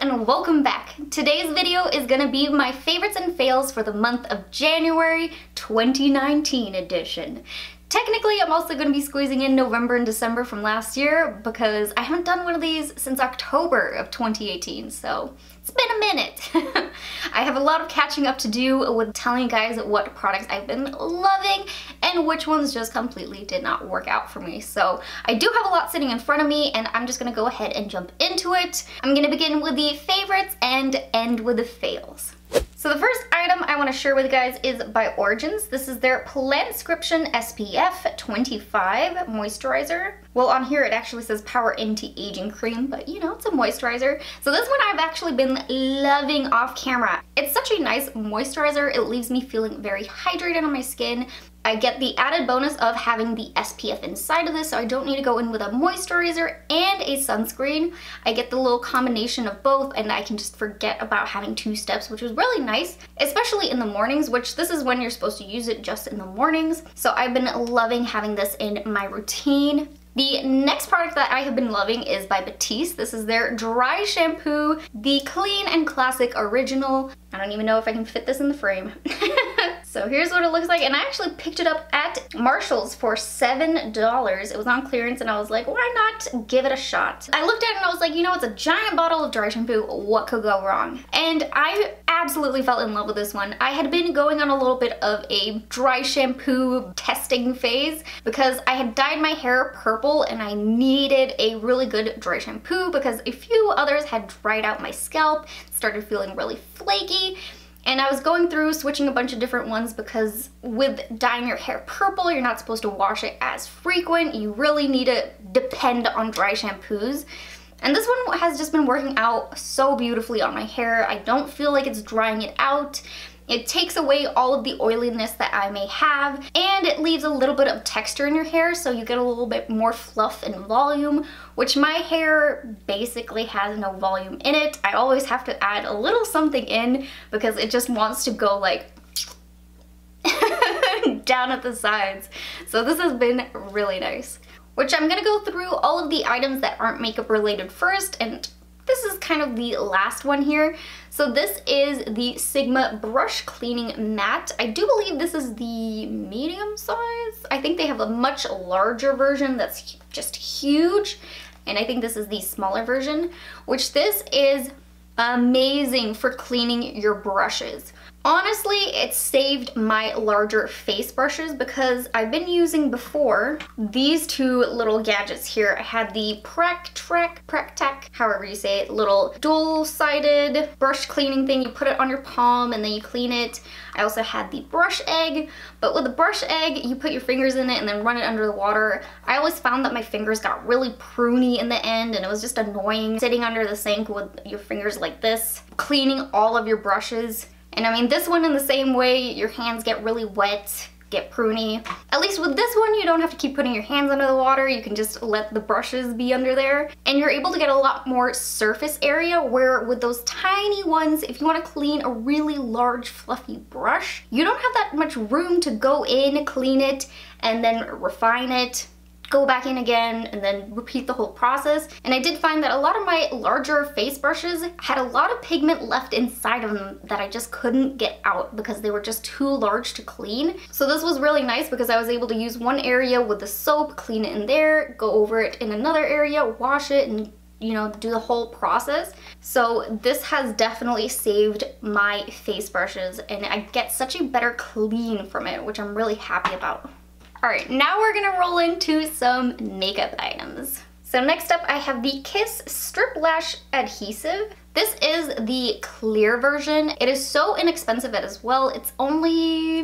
and welcome back. Today's video is gonna be my favorites and fails for the month of January 2019 edition. Technically, I'm also gonna be squeezing in November and December from last year because I haven't done one of these since October of 2018, so it's been a minute. I have a lot of catching up to do with telling you guys what products I've been loving and which ones just completely did not work out for me. So I do have a lot sitting in front of me and I'm just gonna go ahead and jump into it. I'm gonna begin with the favorites and end with the fails. So the first item I want to share with you guys is by Origins. This is their Plantscription SPF 25 moisturizer. Well, on here it actually says Power Anti-Aging Cream, but you know, it's a moisturizer. So this one I've actually been loving off camera. It's such a nice moisturizer. It leaves me feeling very hydrated on my skin. I get the added bonus of having the SPF inside of this, so I don't need to go in with a moisturizer and a sunscreen. I get the little combination of both, and I can just forget about having two steps, which was really nice, especially in the mornings, which this is when you're supposed to use it, just in the mornings. So I've been loving having this in my routine. The next product that I have been loving is by Batiste. This is their dry shampoo, the Clean and Classic Original. I don't even know if I can fit this in the frame. So here's what it looks like, and I actually picked it up at Marshall's for $7. It was on clearance and I was like, why not give it a shot? I looked at it and I was like, you know, it's a giant bottle of dry shampoo, what could go wrong? And I absolutely fell in love with this one. I had been going on a little bit of a dry shampoo testing phase because I had dyed my hair purple and I needed a really good dry shampoo because a few others had dried out my scalp, started feeling really flaky. And I was going through switching a bunch of different ones because with dyeing your hair purple, you're not supposed to wash it as frequent. You really need to depend on dry shampoos. And this one has just been working out so beautifully on my hair. I don't feel like it's drying it out. It takes away all of the oiliness that I may have, and it leaves a little bit of texture in your hair, so you get a little bit more fluff and volume, which my hair basically has no volume in it. I always have to add a little something in because it just wants to go like down at the sides. So this has been really nice. Which I'm gonna go through all of the items that aren't makeup related first, and this is kind of the last one here. So this is the Sigma Brush Cleaning Matte. I do believe this is the medium size. I think they have a much larger version that's just huge. And I think this is the smaller version, which this is amazing for cleaning your brushes. Honestly, it saved my larger face brushes because I've been using before these two little gadgets here. I had the Prac-Tac, however you say it, little dual-sided brush cleaning thing. You put it on your palm and then you clean it. I also had the brush egg, but with the brush egg, you put your fingers in it and then run it under the water. I always found that my fingers got really pruny in the end and it was just annoying sitting under the sink with your fingers like this, cleaning all of your brushes. And I mean, this one in the same way, your hands get really wet, get pruny. At least with this one, you don't have to keep putting your hands under the water. You can just let the brushes be under there. And you're able to get a lot more surface area, where with those tiny ones, if you want to clean a really large fluffy brush, you don't have that much room to go in, clean it, and then refine it, go back in again, and then repeat the whole process. And I did find that a lot of my larger face brushes had a lot of pigment left inside of them that I just couldn't get out because they were just too large to clean. So this was really nice because I was able to use one area with the soap, clean it in there, go over it in another area, wash it, and you know, do the whole process. So this has definitely saved my face brushes and I get such a better clean from it, which I'm really happy about. Alright, now we're gonna roll into some makeup items. So next up I have the Kiss Strip Lash Adhesive. This is the clear version. It is so inexpensive as well. It's only,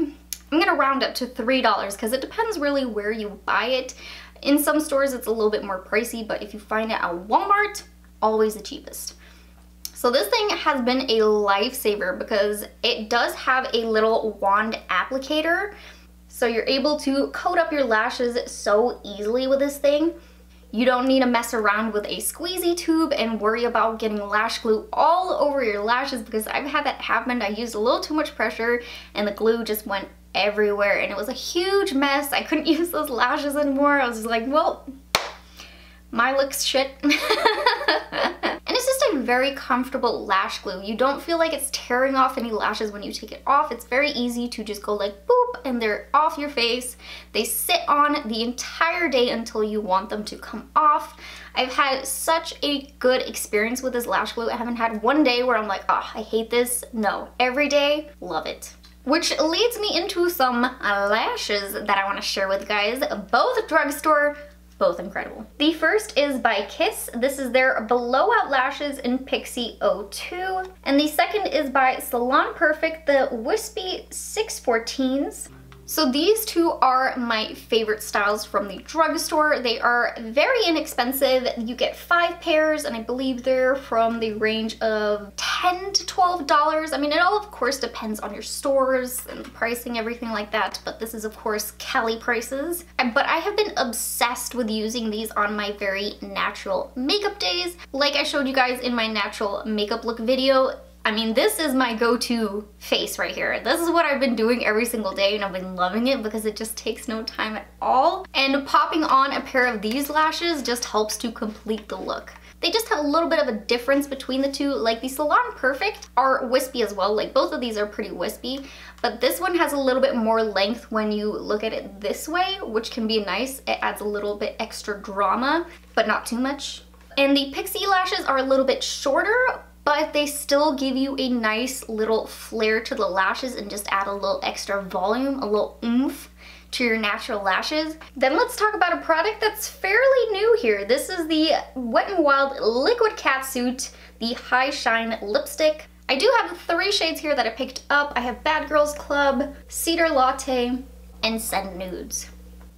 I'm gonna round up to $3 because it depends really where you buy it. In some stores it's a little bit more pricey, but if you find it at Walmart, always the cheapest. So this thing has been a lifesaver because it does have a little wand applicator. So you're able to coat up your lashes so easily with this thing. You don't need to mess around with a squeezy tube and worry about getting lash glue all over your lashes because I've had that happen. I used a little too much pressure and the glue just went everywhere and it was a huge mess. I couldn't use those lashes anymore. I was just like, well, my looks shit. And it's just a very comfortable lash glue. You don't feel like it's tearing off any lashes when you take it off. It's very easy to just go like boop and they're off your face. They sit on the entire day until you want them to come off. I've had such a good experience with this lash glue. I haven't had one day where I'm like, oh, I hate this. No, every day, love it. Which leads me into some lashes that I want to share with you guys. Both drugstore, both incredible. The first is by Kiss. This is their Blowout Lashes in Pixie 02. And the second is by Salon Perfect, the Wispy 614s. So these two are my favorite styles from the drugstore. They are very inexpensive. You get 5 pairs and I believe they're from the range of $10 to $12. I mean, it all of course depends on your stores and the pricing, everything like that, but this is of course Cali prices. But I have been obsessed with using these on my very natural makeup days. Like I showed you guys in my natural makeup look video, I mean, this is my go-to face right here. This is what I've been doing every single day and I've been loving it because it just takes no time at all. And popping on a pair of these lashes just helps to complete the look. They just have a little bit of a difference between the two. Like the Salon Perfect are wispy as well. Like both of these are pretty wispy, but this one has a little bit more length when you look at it this way, which can be nice. It adds a little bit extra drama, but not too much. And the Pixie lashes are a little bit shorter, but they still give you a nice little flare to the lashes and just add a little extra volume, a little oomph to your natural lashes. Then let's talk about a product that's fairly new here. This is the Wet n Wild Liquid Catsuit, the High Shine Lipstick. I do have 3 shades here that I picked up. I have Bad Girls Club, Cedar Latte, and Send Nudes.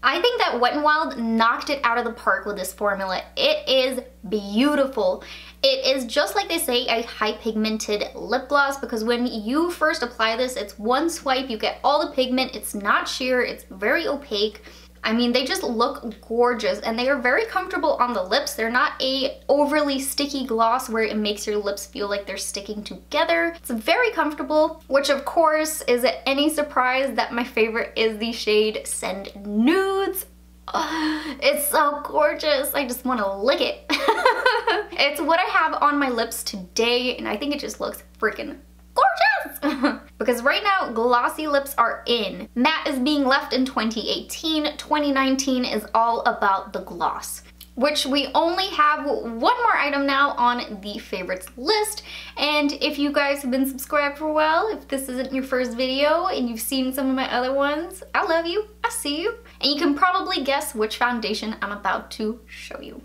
I think that Wet n Wild knocked it out of the park with this formula. It is beautiful. It is just like they say, a high pigmented lip gloss, because when you first apply this, it's one swipe, you get all the pigment, it's not sheer, it's very opaque. I mean, they just look gorgeous and they are very comfortable on the lips. They're not a overly sticky gloss where it makes your lips feel like they're sticking together. It's very comfortable, which of course is it any surprise that my favorite is the shade Send Nudes. Oh, it's so gorgeous. I just want to lick it. It's what I have on my lips today and I think it just looks freaking gorgeous. Because right now glossy lips are in. Matte is being left in 2018. 2019 is all about the gloss, which we only have one more item now on the favorites list. And if you guys have been subscribed for a while, if this isn't your first video and you've seen some of my other ones, I love you, I see you. And you can probably guess which foundation I'm about to show you.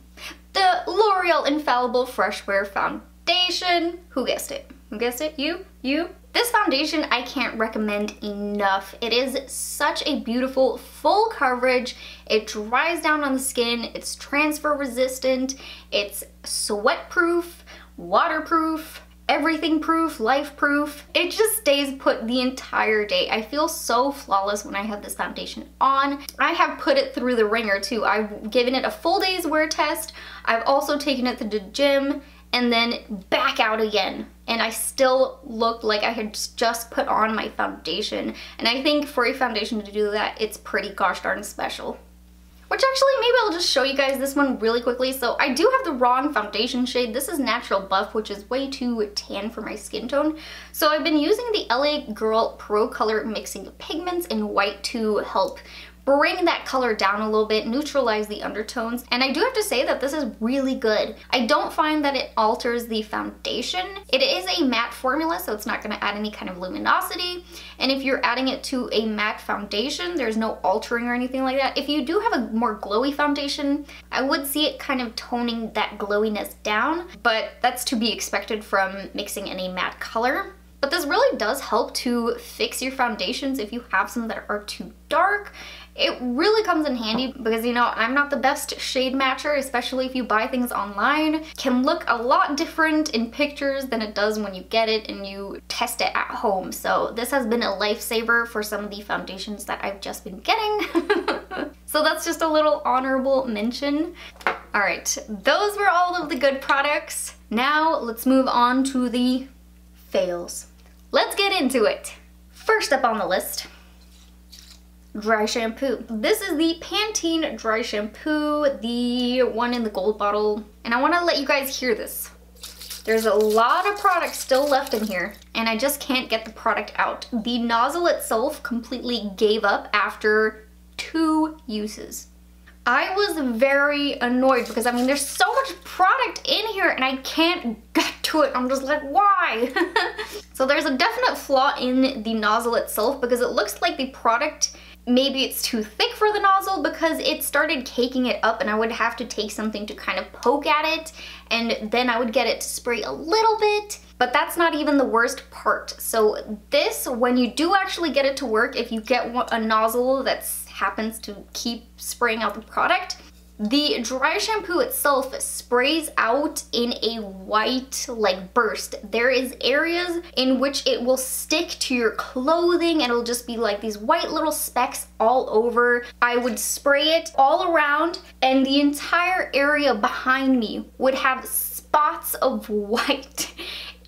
The L'Oreal Infallible Fresh Wear Foundation. Who guessed it? Who guessed it? You? You? This foundation I can't recommend enough. It is such a beautiful full coverage. It dries down on the skin. It's transfer resistant. It's sweat proof, waterproof, everything proof, life proof. It just stays put the entire day. I feel so flawless when I have this foundation on. I have put it through the ringer too. I've given it a full day's wear test. I've also taken it to the gym and then back out again. And I still looked like I had just put on my foundation. And I think for a foundation to do that, it's pretty gosh darn special. Which actually, maybe I'll just show you guys this one really quickly. So I do have the wrong foundation shade. This is Natural Buff, which is way too tan for my skin tone. So I've been using the LA Girl Pro Color Mixing Pigments in white to help bring that color down a little bit, neutralize the undertones. And I do have to say that this is really good. I don't find that it alters the foundation. It is a matte formula, so it's not gonna add any kind of luminosity. And if you're adding it to a matte foundation, there's no altering or anything like that. If you do have a more glowy foundation, I would see it kind of toning that glowiness down, but that's to be expected from mixing in a matte color. But this really does help to fix your foundations if you have some that are too dark. It really comes in handy because, you know, I'm not the best shade matcher, especially if you buy things online. It can look a lot different in pictures than it does when you get it and you test it at home. So this has been a lifesaver for some of the foundations that I've just been getting. So that's just a little honorable mention. All right, those were all of the good products. Now let's move on to the fails. Let's get into it. First up on the list, dry shampoo. This is the Pantene dry shampoo, the one in the gold bottle. And I want to let you guys hear this. There's a lot of product still left in here, and I just can't get the product out. The nozzle itself completely gave up after 2 uses. I was very annoyed because, I mean, there's so much product in here and I can't get to it. I'm just like, why? So there's a definite flaw in the nozzle itself because it looks like the product, maybe it's too thick for the nozzle because it started caking it up, and I would have to take something to kind of poke at it, and then I would get it to spray a little bit. But that's not even the worst part. So this, when you do actually get it to work, if you get a nozzle that happens to keep spraying out the product, the dry shampoo itself sprays out in a white like burst. There is areas in which it will stick to your clothing and it'll just be like these white little specks all over. I would spray it all around and the entire area behind me would have spots of white.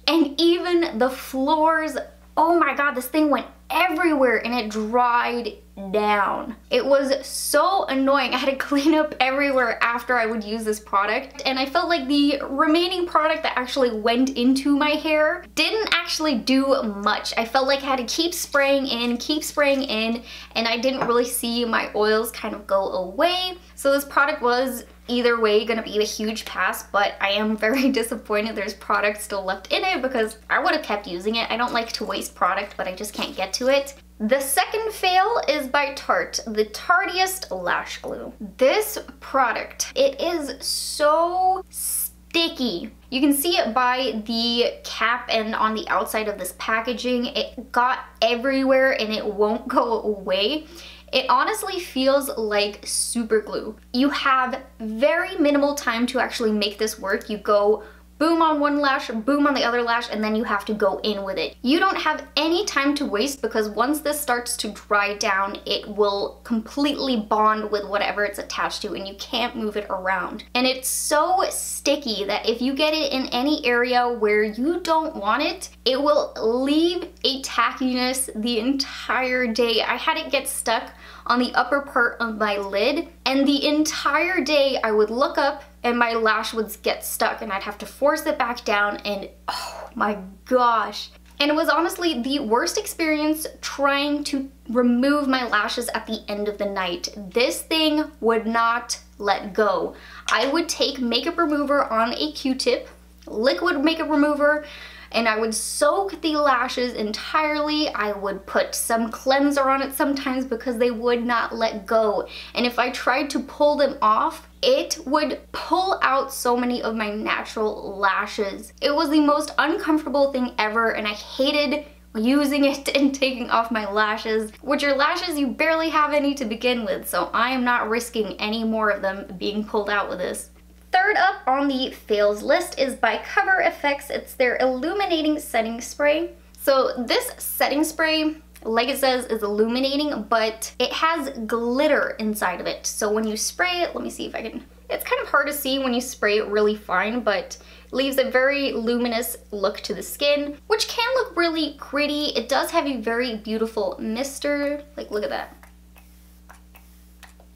And even the floors, oh my god, this thing went everywhere and it dried down. It was so annoying. I had to clean up everywhere after I would use this product, and I felt like the remaining product that actually went into my hair didn't actually do much. I felt like I had to keep spraying in, and I didn't really see my oils kind of go away. So this product was either way gonna be a huge pass, but I am very disappointed there's product still left in it because I would have kept using it. I don't like to waste product, but I just can't get to it. The second fail is by Tarte, the Tardiest Lash Glue. This product, it is so sticky. You can see it by the cap and on the outside of this packaging. It got everywhere and it won't go away. It honestly feels like super glue. You have very minimal time to actually make this work. You go boom on one lash, boom on the other lash, and then you have to go in with it. You don't have any time to waste because once this starts to dry down, it will completely bond with whatever it's attached to and you can't move it around. And it's so sticky that if you get it in any area where you don't want it, it will leave a tackiness the entire day. I had it get stuck on the upper part of my lid, and the entire day I would look up and my lash would get stuck and I'd have to force it back down, and oh my gosh. And it was honestly the worst experience trying to remove my lashes at the end of the night. This thing would not let go. I would take makeup remover on a Q-tip, liquid makeup remover, and I would soak the lashes entirely. I would put some cleanser on it sometimes because they would not let go. And if I tried to pull them off, it would pull out so many of my natural lashes. It was the most uncomfortable thing ever, and I hated using it and taking off my lashes, which are lashes you barely have any to begin with, so I am not risking any more of them being pulled out with this. Third up on the fails list is by Cover FX. It's their illuminating setting spray. So this setting spray, like it says, is illuminating, but it has glitter inside of it. So when you spray it, let me see if I can, it's kind of hard to see when you spray it really fine, but it leaves a very luminous look to the skin, which can look really pretty. It does have a very beautiful mister. Like, look at that.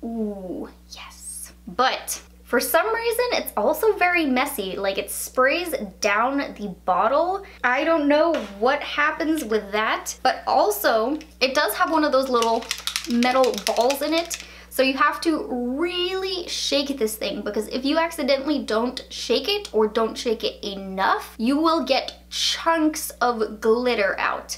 Ooh, yes. But for some reason, it's also very messy. Like, it sprays down the bottle. I don't know what happens with that, but also it does have one of those little metal balls in it. So you have to really shake this thing, because if you accidentally don't shake it or don't shake it enough, you will get chunks of glitter out.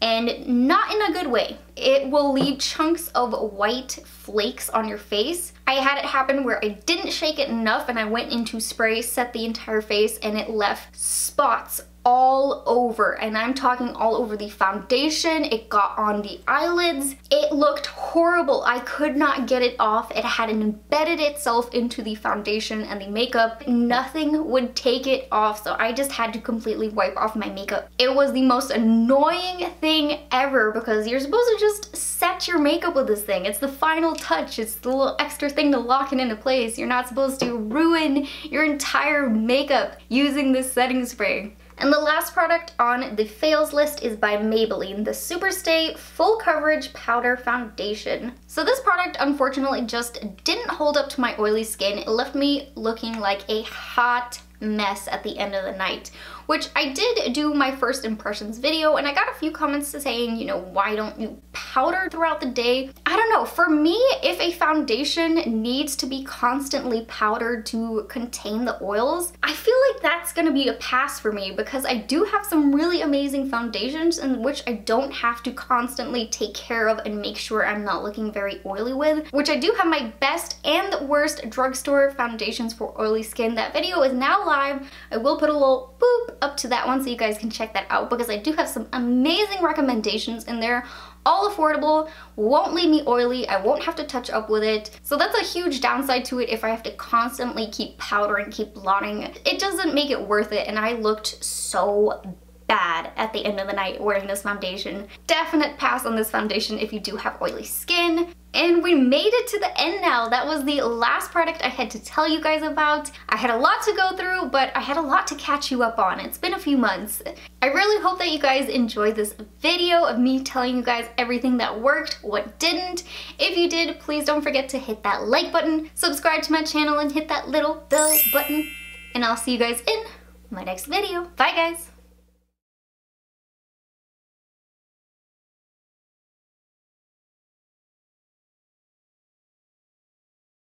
And not in a good way. It will leave chunks of white flakes on your face. I had it happen where I didn't shake it enough and I went into spray, set the entire face, and it left spots all over. And I'm talking all over the foundation. It got on the eyelids. It looked horrible. I could not get it off. It had embedded itself into the foundation and the makeup. Nothing would take it off, so I just had to completely wipe off my makeup. It was the most annoying thing ever because you're supposed to just set your makeup with this thing. It's the final touch. It's the little extra thing to lock it into place. You're not supposed to ruin your entire makeup using this setting spray. And the last product on the fails list is by Maybelline, the Superstay Full Coverage Powder Foundation. So this product unfortunately just didn't hold up to my oily skin. It left me looking like a hot mess at the end of the night. Which I did do my first impressions video, and I got a few comments saying, you know, why don't you powder throughout the day? I don't know, for me, if a foundation needs to be constantly powdered to contain the oils, I feel like that's gonna be a pass for me, because I do have some really amazing foundations in which I don't have to constantly take care of and make sure I'm not looking very oily with, which I do have my best and worst drugstore foundations for oily skin. That video is now live. I will put a little boop up to that one so you guys can check that out, because I do have some amazing recommendations in there, all affordable, won't leave me oily, I won't have to touch up with it. So that's a huge downside to it if I have to constantly keep powdering, keep blotting. It doesn't make it worth it, and I looked so bad at the end of the night wearing this foundation. Definite pass on this foundation if you do have oily skin. And we made it to the end now. That was the last product I had to tell you guys about. I had a lot to go through, but I had a lot to catch you up on. It's been a few months. I really hope that you guys enjoyed this video of me telling you guys everything that worked, what didn't. If you did, please don't forget to hit that like button, subscribe to my channel, and hit that little bell button. And I'll see you guys in my next video. Bye guys!